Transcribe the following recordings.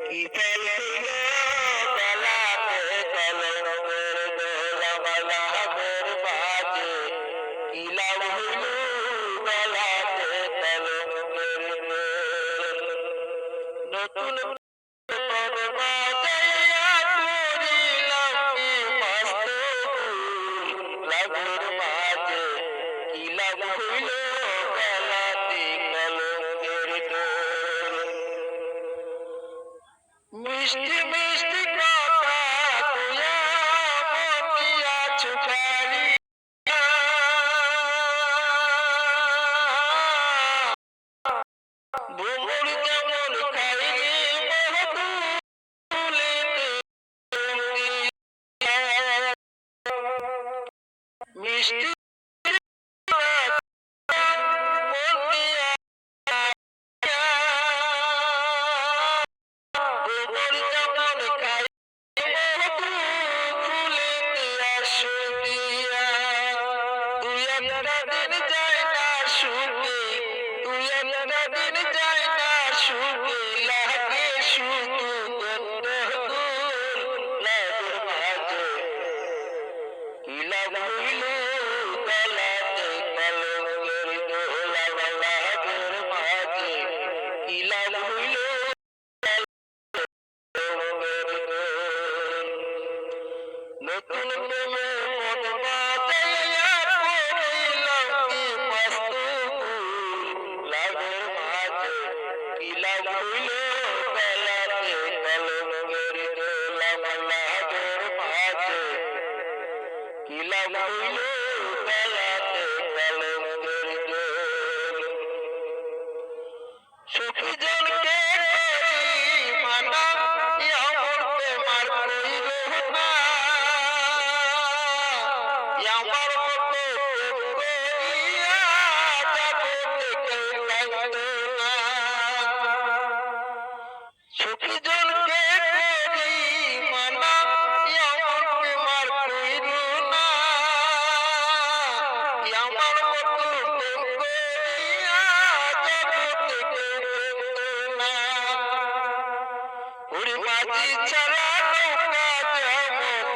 কি ফল হইল গলাতে কলমের দোলা মালামের বাজে কি লাভ হইল গলাতে কলমের দোলা নতুন মিষ্টি মিষ্টি কথা তুইয়া মতিয়া ছুটারি ভ্রমর যেমন খাইনি মহতুলেতে মিষ্টি নতুন প্রেমে মন বাঁধাইয়া পড়িলাম কি মস্ত লাভের মাঝে কি লাভ হইল গলাতে কলমের দোলা লাভের মাঝে কি লাভ হইল গলাতে কলমের দোলা সখী জনকে মানা আমরতে মার কইল না আমার মতো করিয়া জগতে কেউ লাগতো না সখী জনকে মানা আমরতে মার কইল না আমার মতো করিয়া জগতে কেউ লাগতো না ওরে মাঝি ছাড়া নৌকা যেমন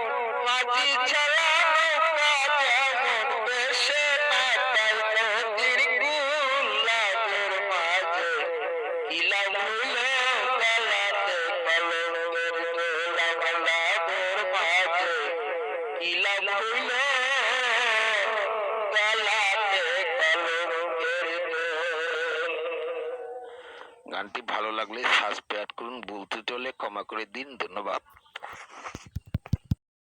মাঝি ছাড়া নৌকা যেমন বেশে না তাই নদীর গুলাবের মাঝে কি লাভ হইল গলাতে কলমের দোলা লাভের মাঝে কি লাভ হইল গলাতে কলমের দোলা। গানটি ভালো লাগলে সাবস্ক্রাইব করুন, ভুল ত্রুটি হলে ক্ষমা করে দিন। ধন্যবাদ।